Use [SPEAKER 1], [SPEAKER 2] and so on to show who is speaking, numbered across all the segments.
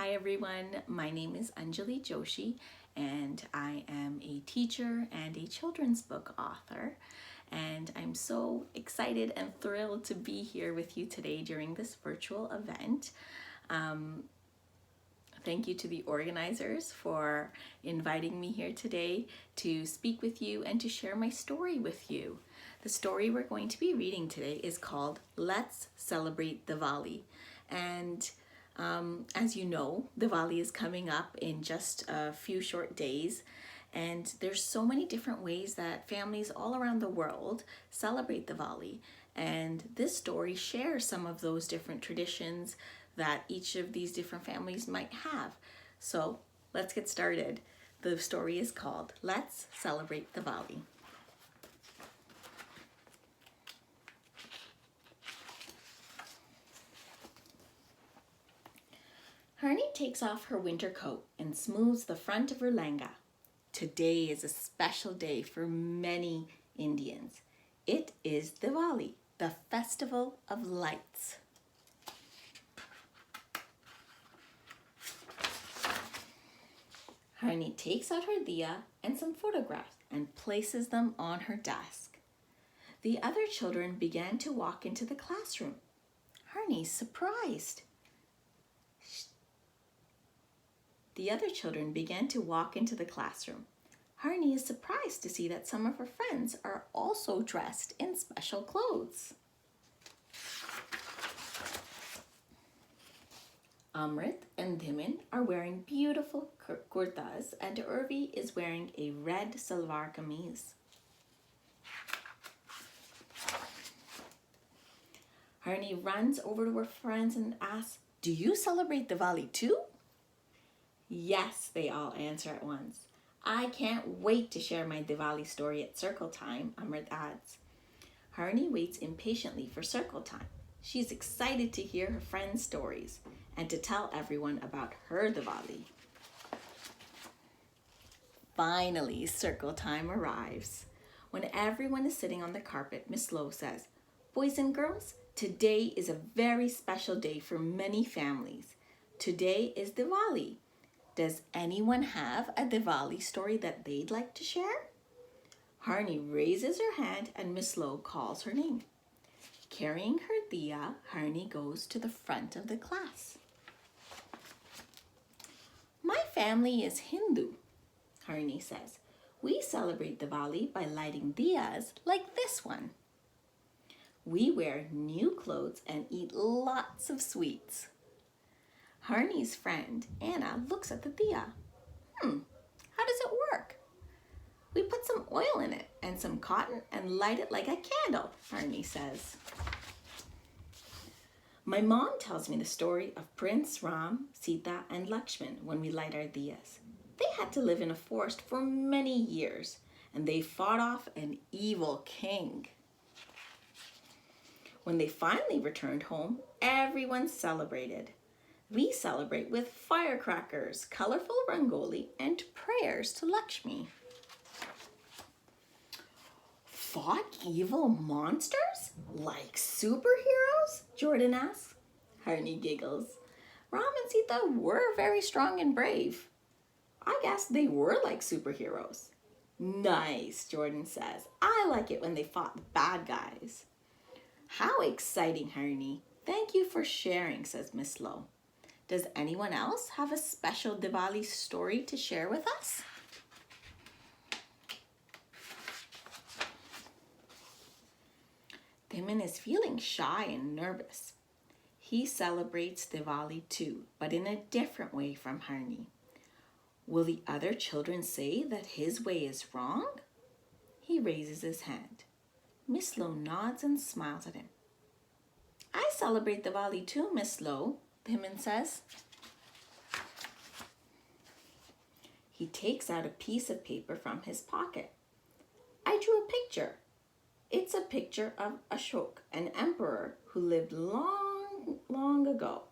[SPEAKER 1] Hi everyone, my name is Anjali Joshi and I am a teacher and a children's book author, and I'm so excited and thrilled to be here with you today during this virtual event. Thank you to the organizers for inviting me here today to speak with you and to share my story with you. The story we're going to be reading today is called Let's Celebrate Diwali. And as you know, Diwali is coming up in just a few short days, and there's so many different ways that families all around the world celebrate Diwali. And this story shares some of those different traditions that each of these different families might have. So let's get started. The story is called Let's Celebrate Diwali. Harni takes off her winter coat and smooths the front of her langa. Today is a special day for many Indians. It is Diwali, the festival of lights. Harni takes out her diya and some photographs and places them on her desk. The other children began to walk into the classroom. Harni's surprised. The other children began to walk into the classroom. Harni is surprised to see that some of her friends are also dressed in special clothes. Amrit and Dhiman are wearing beautiful kurtas, and Urvi is wearing a red salwar kameez. Harni runs over to her friends and asks, "Do you celebrate Diwali too?" "Yes," they all answer at once. "I can't wait to share my Diwali story at circle time," Amrit adds. Harni waits impatiently for circle time. She's excited to hear her friends' stories and to tell everyone about her Diwali. Finally, circle time arrives. When everyone is sitting on the carpet, Miss Lowe says, "Boys and girls, today is a very special day for many families. Today is Diwali. Does anyone have a Diwali story that they'd like to share?" Harni raises her hand and Miss Lowe calls her name. Carrying her diya, Harni goes to the front of the class. "My family is Hindu," Harni says. "We celebrate Diwali by lighting diyas like this one. We wear new clothes and eat lots of sweets." Harni's friend, Anna, looks at the diya. How does it work?" "We put some oil in it and some cotton and light it like a candle," Harni says. "My mom tells me the story of Prince Ram, Sita, and Lakshman when we light our diyas. They had to live in a forest for many years, and they fought off an evil king. When they finally returned home, everyone celebrated. We celebrate with firecrackers, colorful rangoli, and prayers to Lakshmi." "Fought evil monsters? Like superheroes?" Jordan asks. Harni giggles. "Ram and Sita were very strong and brave. I guess they were like superheroes." "Nice," Jordan says. "I like it when they fought the bad guys." "How exciting, Harni. Thank you for sharing," says Miss Lowe. "Does anyone else have a special Diwali story to share with us?" Dhiman is feeling shy and nervous. He celebrates Diwali too, but in a different way from Harni. Will the other children say that his way is wrong? He raises his hand. Miss Lowe nods and smiles at him. "I celebrate Diwali too, Miss Lowe," Dhiman says. He takes out a piece of paper from his pocket. "I drew a picture. It's a picture of Ashok, an emperor who lived long, long ago.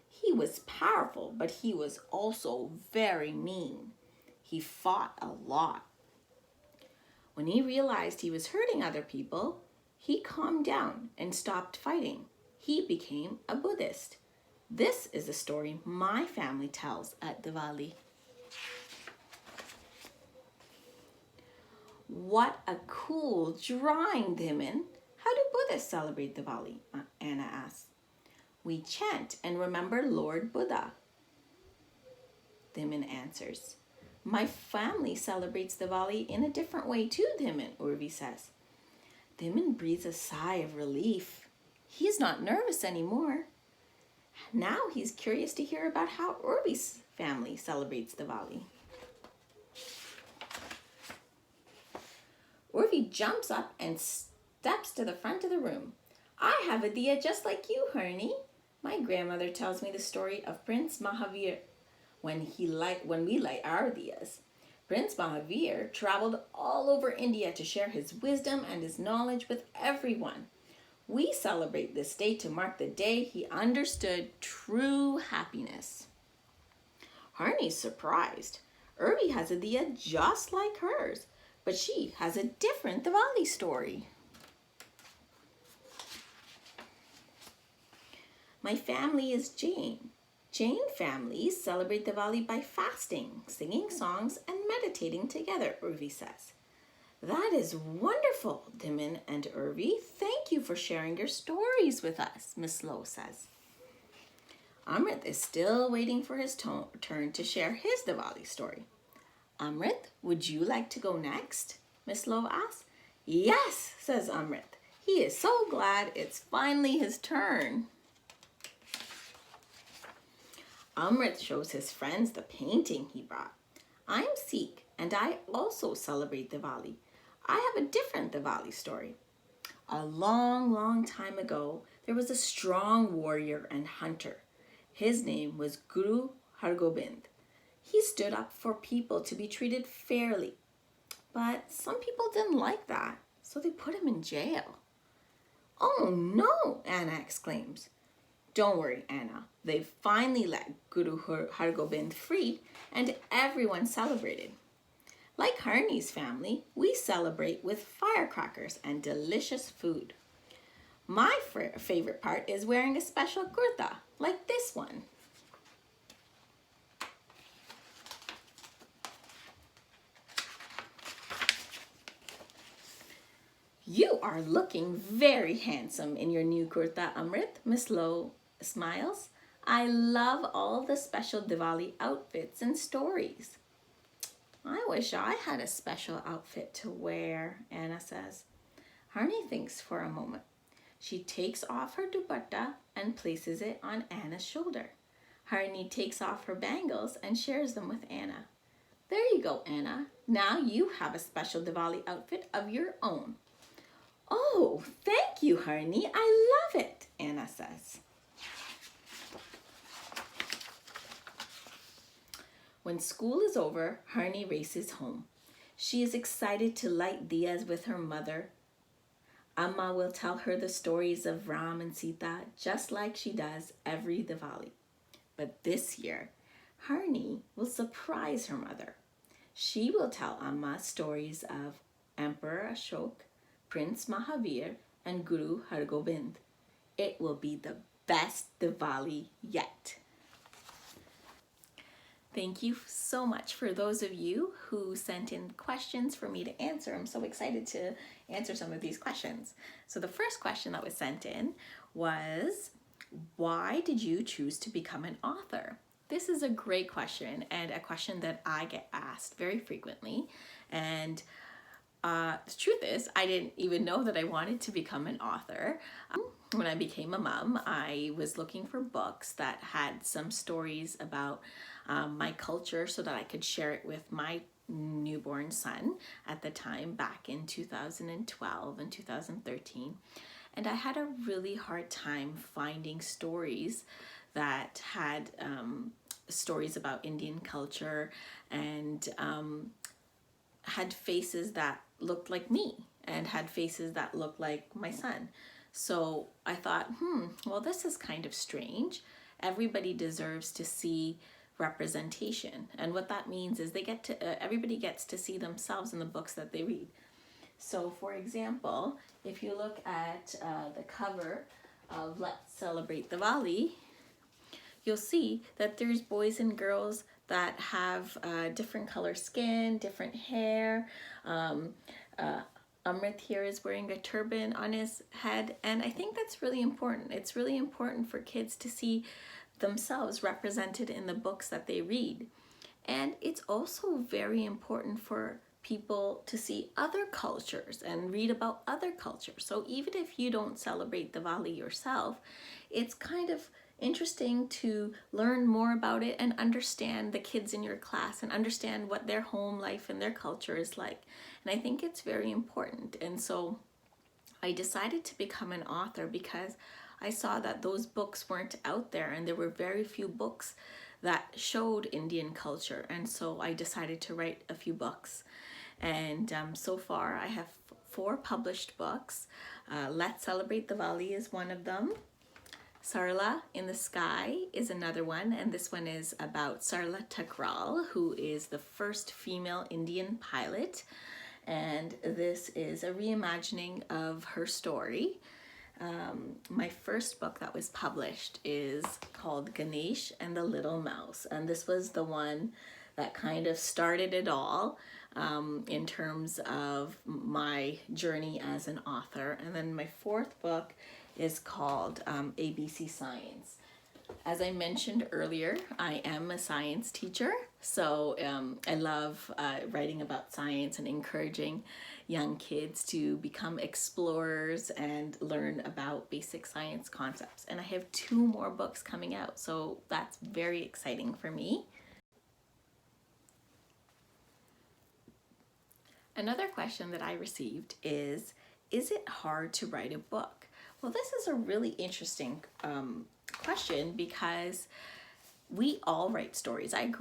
[SPEAKER 1] He was powerful, but he was also very mean. He fought a lot. When he realized he was hurting other people, he calmed down and stopped fighting. He became a Buddhist. This is a story my family tells at Diwali. What a cool drawing, Dhiman. How do Buddhists celebrate Diwali? Anna asks. We chant and remember Lord Buddha, Dhiman answers. My family celebrates Diwali in a different way too, Dhiman, Urvi says. Dhiman breathes a sigh of relief. He's not nervous anymore. Now he's curious to hear about how Urvi's family celebrates Diwali. Urvi jumps up and steps to the front of the room. I have a diya just like you, Harni. My grandmother tells me the story of Prince Mahavir when we light our diyas. Prince Mahavir traveled all over India to share his wisdom and his knowledge with everyone. We celebrate this day to mark the day he understood true happiness. Harni's surprised. Urvi has a diya just like hers, but she has a different Diwali story. My family is Jain. Jain families celebrate Diwali by fasting, singing songs, and meditating together, Urvi says. That is wonderful, Dhiman and Urvi. Thank you for sharing your stories with us, Miss Lowe says. Amrit is still waiting for his turn to share his Diwali story. Amrit, would you like to go next? Miss Lowe asks. Yes, says Amrit. He is so glad it's finally his turn. Amrit shows his friends the painting he brought. I'm Sikh and I also celebrate Diwali. I have a different Diwali story. A long, long time ago, there was a strong warrior and hunter. His name was Guru Hargobind. He stood up for people to be treated fairly. But some people didn't like that, so they put him in jail. Oh no, Anna exclaims. Don't worry, Anna. They finally let Guru Hargobind free and everyone celebrated. Like Harni's family, we celebrate with firecrackers and delicious food. My favorite part is wearing a special kurta, like this one. You are looking very handsome in your new kurta, Amrit, Miss Lowe smiles. I love all the special Diwali outfits and stories. I wish I had a special outfit to wear, Anna says. Harni thinks for a moment. She takes off her dupatta and places it on Anna's shoulder. Harni takes off her bangles and shares them with Anna. There you go, Anna. Now you have a special Diwali outfit of your own. Oh, thank you, Harni. I love it, Anna says. When school is over, Harni races home. She is excited to light diyas with her mother. Amma will tell her the stories of Ram and Sita just like she does every Diwali. But this year, Harni will surprise her mother. She will tell Amma stories of Emperor Ashok, Prince Mahavir, and Guru Hargobind. It will be the best Diwali yet. Thank you so much for those of you who sent in questions for me to answer. I'm so excited to answer some of these questions. So the first question that was sent in was, why did you choose to become an author? This is a great question and a question that I get asked very frequently. And the truth is, I didn't even know that I wanted to become an author. When I became a mom, I was looking for books that had some stories about my culture so that I could share it with my newborn son at the time back in 2012 and 2013. And I had a really hard time finding stories that had stories about Indian culture and had faces that looked like me and had faces that looked like my son. So I thought, well, this is kind of strange. Everybody deserves to see representation. And what that means is everybody gets to see themselves in the books that they read. So for example, if you look at the cover of Let's Celebrate Diwali, you'll see that there's boys and girls that have different color skin, different hair. Amrit here is wearing a turban on his head, and I think that's really important. It's really important for kids to see themselves represented in the books that they read. And it's also very important for people to see other cultures and read about other cultures. So even if you don't celebrate Diwali yourself, it's kind of interesting to learn more about it and understand the kids in your class and understand what their home life and their culture is like. And I think it's very important. And so I decided to become an author because I saw that those books weren't out there, and there were very few books that showed Indian culture. And so I decided to write a few books. And so far I have 4 published books. Let's Celebrate Diwali is one of them. Sarla in the Sky is another one, and this one is about Sarla Thakral, who is the first female Indian pilot. And this is a reimagining of her story. My first book that was published is called Ganesh and the Little Mouse, and this was the one that kind of started it all in terms of my journey as an author. And then my 4th book is called ABC Science. As I mentioned earlier, I am a science teacher, so I love writing about science and encouraging young kids to become explorers and learn about basic science concepts. And I have 2 more books coming out, so that's very exciting for me. Another question that I received is it hard to write a book? Well, this is a really interesting question because we all write stories. I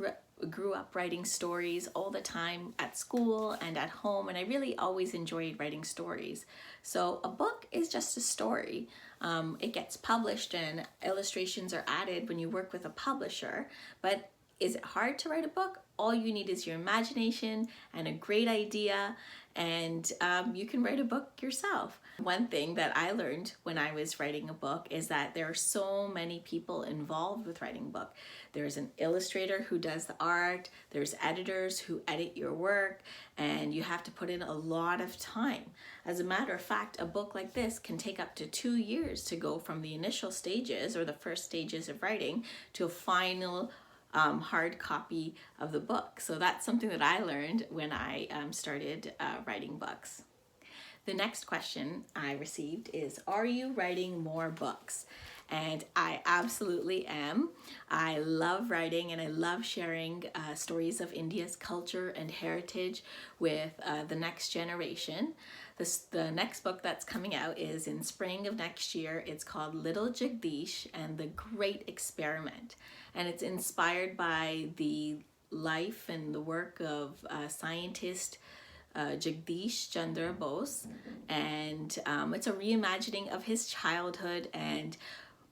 [SPEAKER 1] grew up writing stories all the time at school and at home, and I really always enjoyed writing stories. So a book is just a story. It gets published and illustrations are added when you work with a publisher, but is it hard to write a book? All you need is your imagination and a great idea, and you can write a book yourself. One thing that I learned when I was writing a book is that there are so many people involved with writing a book. There's an illustrator who does the art, there's editors who edit your work, and you have to put in a lot of time. As a matter of fact, a book like this can take up to 2 years to go from the initial stages or the first stages of writing to a final hard copy of the book. So that's something that I learned when I started writing books. The next question I received is, are you writing more books? And I absolutely am. I love writing and I love sharing stories of India's culture and heritage with the next generation. The next book that's coming out is in spring of next year. It's called Little Jagdish and the Great Experiment. And it's inspired by the life and the work of scientist Jagdish Chandra Bose. And it's a reimagining of his childhood and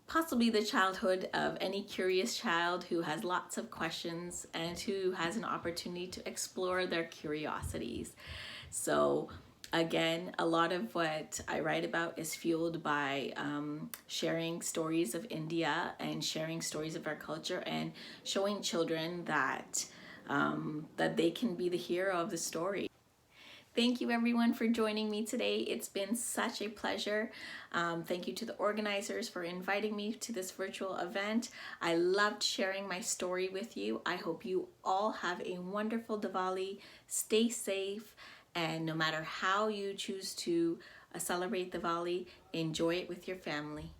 [SPEAKER 1] possibly the childhood of any curious child who has lots of questions and who has an opportunity to explore their curiosities. So again, a lot of what I write about is fueled by sharing stories of India and sharing stories of our culture and showing children that they can be the hero of the story. Thank you everyone for joining me today. It's been such a pleasure. Thank you to the organizers for inviting me to this virtual event. I loved sharing my story with you. I hope you all have a wonderful Diwali. Stay safe, and no matter how you choose to celebrate Diwali, enjoy it with your family.